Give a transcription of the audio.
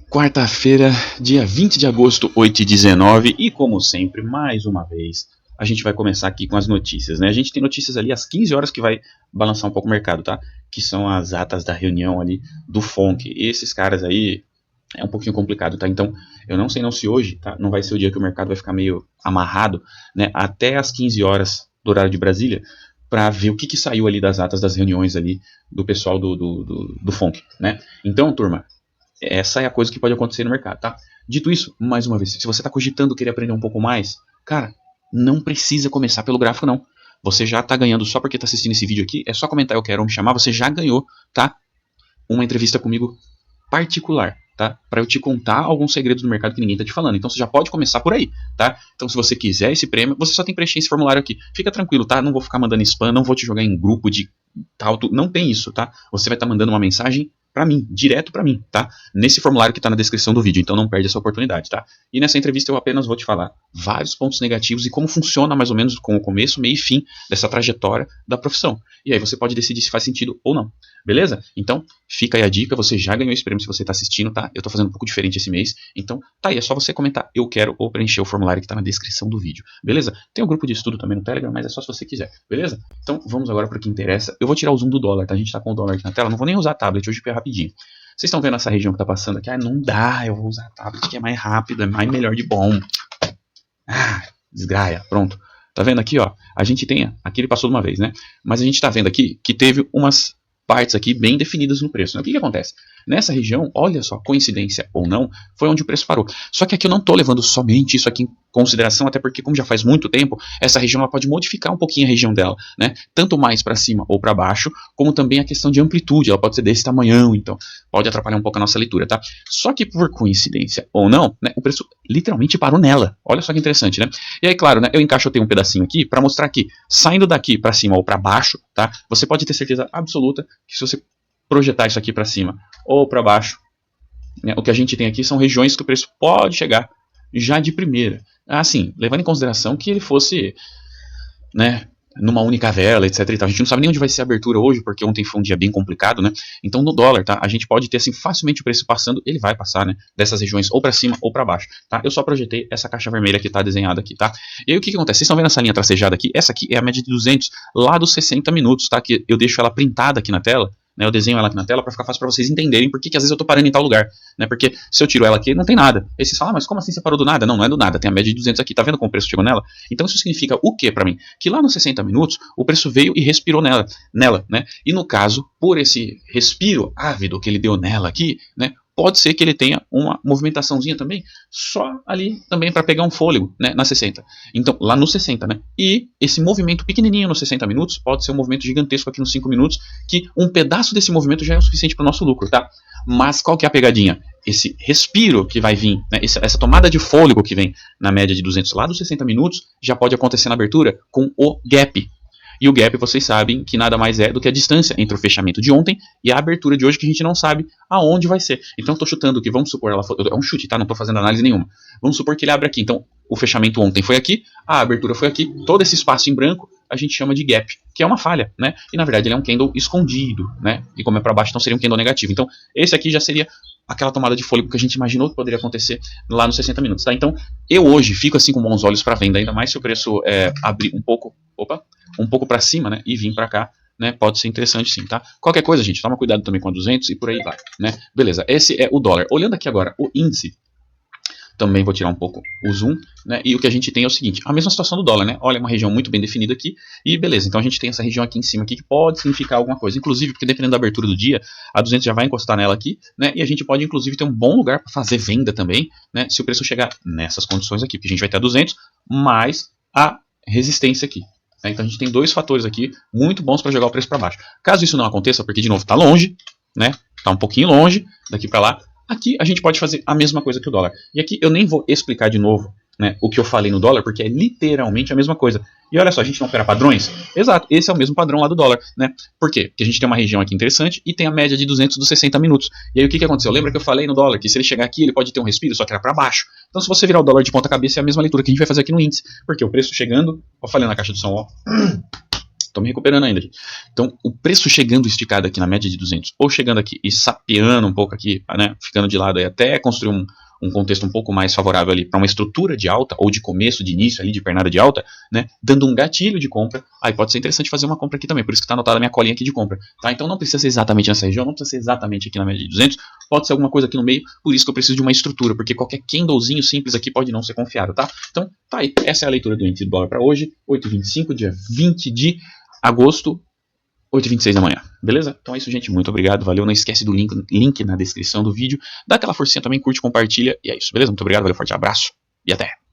Quarta-feira, dia 20 de agosto, 8h19, e como sempre, mais uma vez, a gente vai começar aqui com as notícias, né? A gente tem notícias ali às 15 horas que vai balançar um pouco o mercado, tá? Que são as atas da reunião ali do FONC. E esses caras aí é um pouquinho complicado, tá? Então, eu não sei não se hoje, tá? Não vai ser o dia que o mercado vai ficar meio amarrado, né? Até às 15 horas do horário de Brasília, para ver o que saiu ali das atas das reuniões ali do pessoal do FONC, né? Então, turma, essa é a coisa que pode acontecer no mercado, tá? Dito isso, mais uma vez, se você está cogitando querer aprender um pouco mais, cara, não precisa começar pelo gráfico, não. Você já está ganhando só porque está assistindo esse vídeo aqui, é só comentar eu quero ou me chamar, você já ganhou, tá? Uma entrevista comigo particular, tá? Para eu te contar alguns segredos do mercado que ninguém tá te falando. Então você já pode começar por aí, tá? Então se você quiser esse prêmio, você só tem que preencher esse formulário aqui. Fica tranquilo, tá? Não vou ficar mandando spam, não vou te jogar em grupo de tal, não tem isso, tá? Você vai estar mandando uma mensagem para mim, direto para mim, tá? Nesse formulário que tá na descrição do vídeo, então não perde essa oportunidade, tá? E nessa entrevista eu apenas vou te falar vários pontos negativos e como funciona mais ou menos com o começo, meio e fim dessa trajetória da profissão. E aí você pode decidir se faz sentido ou não, beleza? Então fica aí a dica, você já ganhou esse prêmio se você tá assistindo, tá? Eu tô fazendo um pouco diferente esse mês, então tá aí, é só você comentar eu quero ou preencher o formulário que tá na descrição do vídeo, beleza? Tem um grupo de estudo também no Telegram, mas é só se você quiser, beleza? Então vamos agora para o que interessa. Eu vou tirar o zoom do dólar, tá? A gente tá com o dólar aqui na tela, não vou nem usar a tablet hoje porque é rapidinho. Vocês estão vendo essa região que tá passando aqui? Ah, não dá, eu vou usar a tablet que é mais rápido, é mais melhor de bom. Ah, desgraia, pronto. Tá vendo aqui, ó? A gente tem, aqui ele passou de uma vez, né? Mas a gente tá vendo aqui que teve umas partes aqui bem definidas no preço, né? O que acontece? Nessa região, olha só, coincidência ou não, foi onde o preço parou. Só que aqui eu não estou levando somente isso aqui em consideração, até porque como já faz muito tempo, essa região ela pode modificar um pouquinho a região dela, né? Tanto mais para cima ou para baixo, como também a questão de amplitude, ela pode ser desse tamanhão, então pode atrapalhar um pouco a nossa leitura, tá? Só que por coincidência ou não, né, o preço literalmente parou nela. Olha só que interessante, né? E aí, claro, né, eu encaixotei um pedacinho aqui para mostrar que saindo daqui para cima ou para baixo, tá? Você pode ter certeza absoluta que se você projetar isso aqui para cima ou para baixo, né, o que a gente tem aqui são regiões que o preço pode chegar já de primeira. Assim, levando em consideração que ele fosse, né, numa única vela, etc. E tal. A gente não sabe nem onde vai ser a abertura hoje, porque ontem foi um dia bem complicado, né? Então no dólar, tá? A gente pode ter assim facilmente o preço passando, ele vai passar, né? Dessas regiões ou para cima ou para baixo, tá? Eu só projetei essa caixa vermelha que tá desenhada aqui, tá? E aí o que acontece? Vocês estão vendo essa linha tracejada aqui? Essa aqui é a média de 200 lá dos 60 minutos, tá? Que eu deixo ela printada aqui na tela. Né, eu desenho ela aqui na tela para ficar fácil para vocês entenderem por que às vezes eu tô parando em tal lugar, né? Porque se eu tiro ela aqui, não tem nada. Aí vocês falam, mas como assim você parou do nada? Não, não é do nada, tem a média de 200 aqui, tá vendo como o preço chegou nela? Então isso significa o que para mim? Que lá nos 60 minutos o preço veio e respirou nela, né? E no caso, por esse respiro ávido que ele deu nela aqui, né? Pode ser que ele tenha uma movimentaçãozinha também, só ali também para pegar um fôlego, né, na 60. Então, lá no 60, né? E esse movimento pequenininho nos 60 minutos pode ser um movimento gigantesco aqui nos 5 minutos, que um pedaço desse movimento já é o suficiente para o nosso lucro, tá? Mas qual que é a pegadinha? Esse respiro que vai vir, né, essa tomada de fôlego que vem na média de 200 lá dos 60 minutos, já pode acontecer na abertura com o gap. E o gap, vocês sabem que nada mais é do que a distância entre o fechamento de ontem e a abertura de hoje, que a gente não sabe aonde vai ser. Então, estou chutando que, vamos supor, ela foi, é um chute, tá? Não estou fazendo análise nenhuma. Vamos supor que ele abre aqui. Então, o fechamento ontem foi aqui, a abertura foi aqui, todo esse espaço em branco a gente chama de gap, que é uma falha, né? E na verdade ele é um candle escondido, né? E como é para baixo, então seria um candle negativo. Então, esse aqui já seria aquela tomada de fôlego que a gente imaginou que poderia acontecer lá nos 60 minutos, tá? Então, eu hoje fico assim com bons olhos para venda, ainda mais se o preço abrir um pouco para cima, né, e vir para cá, né, pode ser interessante sim, tá? Qualquer coisa, gente, toma cuidado também com a 200 e por aí vai, né? Beleza, esse é o dólar. Olhando aqui agora o índice, também vou tirar um pouco o zoom, né? E o que a gente tem é o seguinte, a mesma situação do dólar, né? Olha, uma região muito bem definida aqui, e beleza, então a gente tem essa região aqui em cima aqui que pode significar alguma coisa, inclusive porque dependendo da abertura do dia, a 200 já vai encostar nela aqui, né? E a gente pode inclusive ter um bom lugar para fazer venda também, né? Se o preço chegar nessas condições aqui, porque a gente vai ter a 200 mais a resistência aqui. Então a gente tem dois fatores aqui muito bons para jogar o preço para baixo. Caso isso não aconteça, porque de novo está longe, né? Está um pouquinho longe daqui para lá. Aqui a gente pode fazer a mesma coisa que o dólar. E aqui eu nem vou explicar de novo, né, o que eu falei no dólar, porque é literalmente a mesma coisa. E olha só, a gente não opera padrões? Exato, esse é o mesmo padrão lá do dólar, né? Por quê? Porque a gente tem uma região aqui interessante e tem a média de 200 dos 60 minutos. E aí o que aconteceu? Lembra que eu falei no dólar que se ele chegar aqui ele pode ter um respiro, só que era para baixo. Então se você virar o dólar de ponta cabeça é a mesma leitura que a gente vai fazer aqui no índice. Porque o preço chegando, ó, falei na caixa do som, ó, tô me recuperando ainda, gente. Então, o preço chegando esticado aqui na média de 200, ou chegando aqui e sapeando um pouco aqui, né, ficando de lado aí até construir um contexto um pouco mais favorável ali para uma estrutura de alta, ou de começo, de início ali, de pernada de alta, né, dando um gatilho de compra, aí pode ser interessante fazer uma compra aqui também, por isso que está anotada a minha colinha aqui de compra, tá? Então não precisa ser exatamente nessa região, não precisa ser exatamente aqui na média de 200, pode ser alguma coisa aqui no meio, por isso que eu preciso de uma estrutura, porque qualquer candlezinho simples aqui pode não ser confiável, tá? Então, tá aí, essa é a leitura do índice do dólar para hoje, 8h25, dia 20 de agosto, 8h26 da manhã, beleza? Então é isso, gente, muito obrigado, valeu, não esquece do link na descrição do vídeo, dá aquela forcinha também, curte, compartilha, e é isso, beleza? Muito obrigado, valeu, forte abraço, e até!